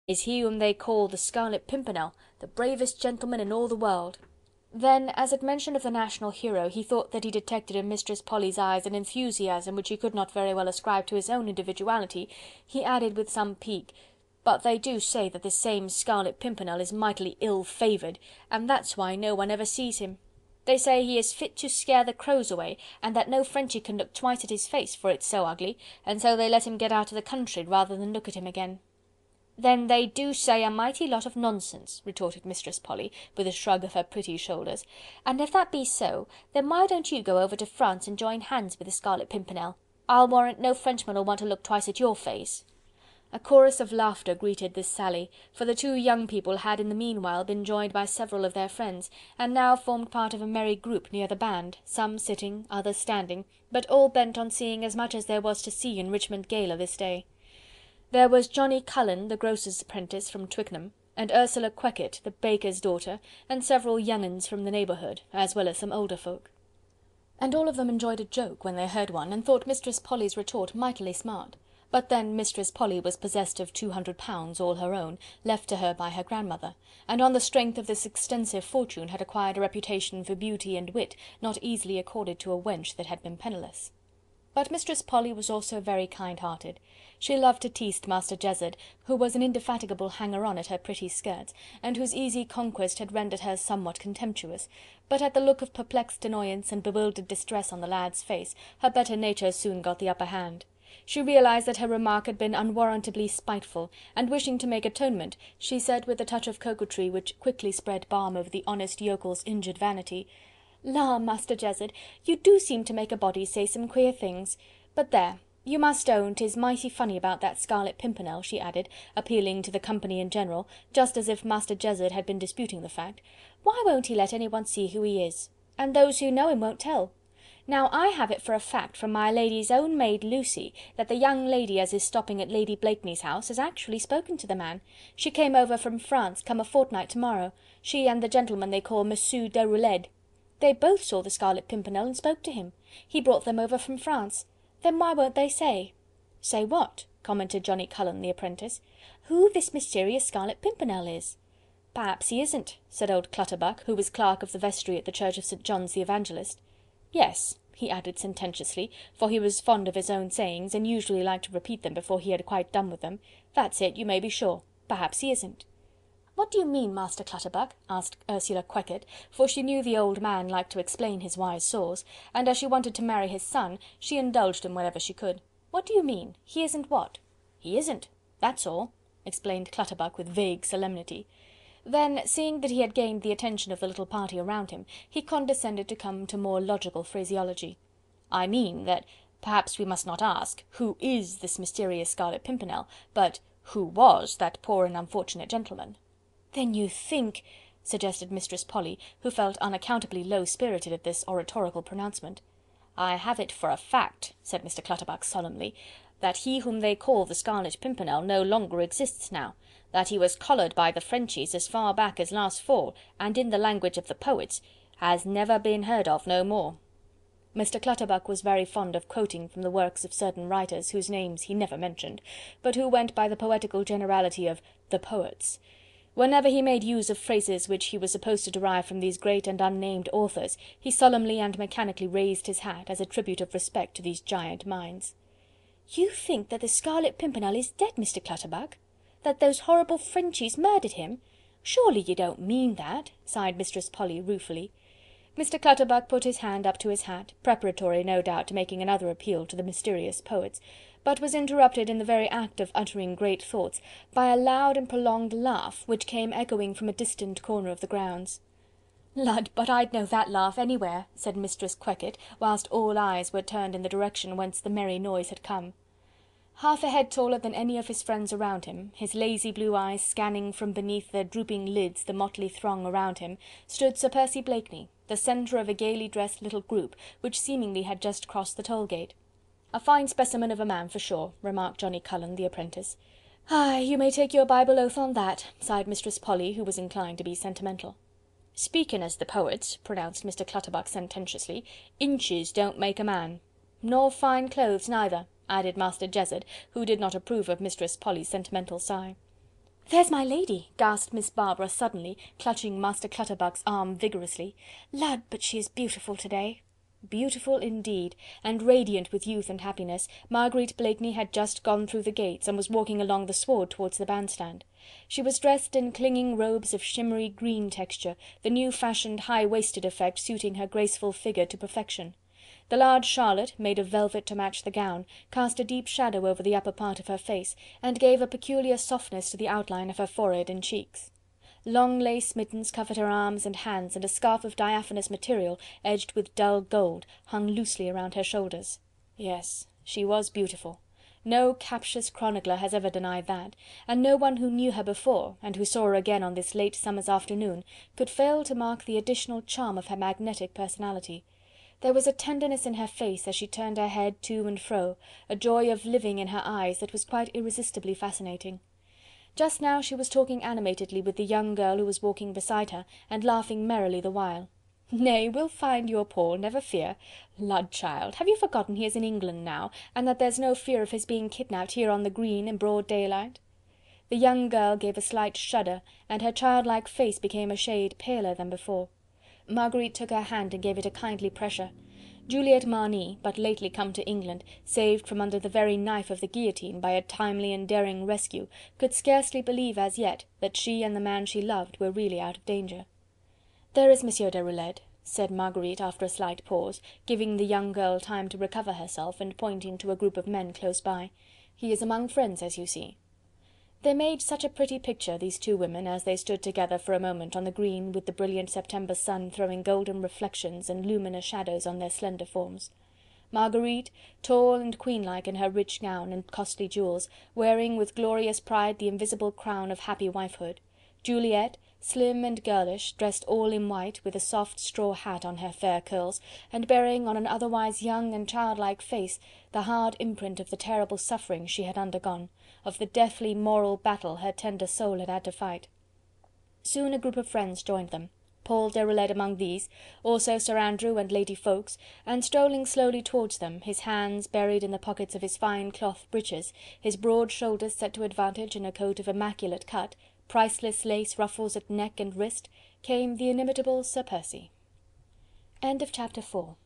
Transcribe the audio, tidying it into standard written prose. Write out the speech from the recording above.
is he whom they call the Scarlet Pimpernel, the bravest gentleman in all the world." Then, as at mention of the national hero, he thought that he detected in Mistress Polly's eyes an enthusiasm which he could not very well ascribe to his own individuality, he added with some pique, "But they do say that this same Scarlet Pimpernel is mightily ill-favoured, and that's why no one ever sees him. They say he is fit to scare the crows away, and that no Frenchy can look twice at his face, for it's so ugly, and so they let him get out of the country rather than look at him again." "Then they do say a mighty lot of nonsense," retorted Mistress Polly, with a shrug of her pretty shoulders, "and if that be so, then why don't you go over to France and join hands with the Scarlet Pimpernel? I'll warrant no Frenchman'll want to look twice at your face." A chorus of laughter greeted this sally, for the two young people had in the meanwhile been joined by several of their friends, and now formed part of a merry group near the band, some sitting, others standing, but all bent on seeing as much as there was to see in Richmond Gala this day. There was Johnny Cullen, the grocer's apprentice from Twickenham, and Ursula Queckett, the baker's daughter, and several young uns from the neighbourhood, as well as some older folk. And all of them enjoyed a joke when they heard one, and thought Mistress Polly's retort mightily smart. But then Mistress Polly was possessed of £200 all her own, left to her by her grandmother, and on the strength of this extensive fortune had acquired a reputation for beauty and wit not easily accorded to a wench that had been penniless. But Mistress Polly was also very kind-hearted. She loved to tease Master Jezzard, who was an indefatigable hanger-on at her pretty skirts, and whose easy conquest had rendered her somewhat contemptuous, but at the look of perplexed annoyance and bewildered distress on the lad's face, her better nature soon got the upper hand. She realized that her remark had been unwarrantably spiteful, and wishing to make atonement, she said with a touch of coquetry which quickly spread balm over the honest yokel's injured vanity, "La, Master Jezzard, you do seem to make a body say some queer things. But there, you must own 'tis mighty funny about that Scarlet Pimpernel," she added, appealing to the company in general, just as if Master Jezzard had been disputing the fact. "Why won't he let any one see who he is? And those who know him won't tell. Now I have it for a fact from my lady's own maid Lucy, that the young lady as is stopping at Lady Blakeney's house has actually spoken to the man. She came over from France, come a fortnight to-morrow, she and the gentleman they call Monsieur Deroulede. They both saw the Scarlet Pimpernel and spoke to him. He brought them over from France. Then why won't they say?" "Say what?" commented Johnny Cullen, the apprentice. "Who this mysterious Scarlet Pimpernel is." "Perhaps he isn't," said old Clutterbuck, who was clerk of the vestry at the church of St. John's the Evangelist. "Yes," he added sententiously, for he was fond of his own sayings, and usually liked to repeat them before he had quite done with them, "that's it, you may be sure. Perhaps he isn't." "What do you mean, Master Clutterbuck?" asked Ursula Queckett, for she knew the old man liked to explain his wise saws, and as she wanted to marry his son, she indulged him whenever she could. "What do you mean? He isn't what?" "He isn't, that's all," explained Clutterbuck with vague solemnity. Then, seeing that he had gained the attention of the little party around him, he condescended to come to more logical phraseology. "I mean that perhaps we must not ask, who is this mysterious Scarlet Pimpernel, but who was that poor and unfortunate gentleman?" "Then you think," suggested Mistress Polly, who felt unaccountably low-spirited at this oratorical pronouncement. "I have it for a fact," said Mr. Clutterbuck solemnly, "that he whom they call the Scarlet Pimpernel no longer exists now, that he was collared by the Frenchies as far back as last fall, and in the language of the poets, has never been heard of no more." Mr. Clutterbuck was very fond of quoting from the works of certain writers whose names he never mentioned, but who went by the poetical generality of the poets. Whenever he made use of phrases which he was supposed to derive from these great and unnamed authors, he solemnly and mechanically raised his hat, as a tribute of respect to these giant minds. "You think that the Scarlet Pimpernel is dead, Mr. Clutterbuck? That those horrible Frenchies murdered him? Surely you don't mean that?" sighed Mistress Polly ruefully. Mr. Clutterbuck put his hand up to his hat, preparatory, no doubt, to making another appeal to the mysterious poets, but was interrupted in the very act of uttering great thoughts by a loud and prolonged laugh, which came echoing from a distant corner of the grounds. "Lud, but I'd know that laugh anywhere," said Mistress Queckett, whilst all eyes were turned in the direction whence the merry noise had come. Half a head taller than any of his friends around him, his lazy blue eyes scanning from beneath their drooping lids the motley throng around him, stood Sir Percy Blakeney, the centre of a gaily dressed little group, which seemingly had just crossed the toll-gate. "A fine specimen of a man, for sure," remarked Johnny Cullen, the apprentice. "Aye, you may take your Bible oath on that," sighed Mistress Polly, who was inclined to be sentimental. "Speaking as the poets," pronounced Mr. Clutterbuck sententiously, "inches don't make a man." "Nor fine clothes neither," added Master Jezzard, who did not approve of Mistress Polly's sentimental sigh. "There's my lady!" gasped Miss Barbara suddenly, clutching Master Clutterbuck's arm vigorously. "Lud, but she is beautiful to day!" Beautiful indeed, and radiant with youth and happiness, Marguerite Blakeney had just gone through the gates, and was walking along the sward towards the bandstand. She was dressed in clinging robes of shimmery green texture, the new-fashioned high-waisted effect suiting her graceful figure to perfection. The large Charlotte, made of velvet to match the gown, cast a deep shadow over the upper part of her face, and gave a peculiar softness to the outline of her forehead and cheeks. Long lace mittens covered her arms and hands, and a scarf of diaphanous material, edged with dull gold, hung loosely around her shoulders. Yes, she was beautiful. No captious chronicler has ever denied that, and no one who knew her before, and who saw her again on this late summer's afternoon, could fail to mark the additional charm of her magnetic personality. There was a tenderness in her face as she turned her head to and fro, a joy of living in her eyes that was quite irresistibly fascinating. Just now she was talking animatedly with the young girl who was walking beside her, and laughing merrily the while. "Nay, we'll find your Paul, never fear. Lud, child, have you forgotten he is in England now, and that there's no fear of his being kidnapped here on the green in broad daylight?" The young girl gave a slight shudder, and her childlike face became a shade paler than before. Marguerite took her hand and gave it a kindly pressure. Juliette Marny, but lately come to England, saved from under the very knife of the guillotine by a timely and daring rescue, could scarcely believe as yet that she and the man she loved were really out of danger. "There is Monsieur Deroulede," said Marguerite after a slight pause, giving the young girl time to recover herself, and pointing to a group of men close by. "He is among friends, as you see." They made such a pretty picture, these two women, as they stood together for a moment on the green, with the brilliant September sun throwing golden reflections and luminous shadows on their slender forms. Marguerite, tall and queenlike in her rich gown and costly jewels, wearing with glorious pride the invisible crown of happy wifehood. Juliette, slim and girlish, dressed all in white, with a soft straw hat on her fair curls, and bearing on an otherwise young and childlike face the hard imprint of the terrible suffering she had undergone, of the deathly moral battle her tender soul had to fight. Soon a group of friends joined them, Paul Deroulede among these, also Sir Andrew and Lady Ffoulkes, and strolling slowly towards them, his hands buried in the pockets of his fine cloth breeches, his broad shoulders set to advantage in a coat of immaculate cut, priceless lace ruffles at neck and wrist, came the inimitable Sir Percy. End of chapter 4.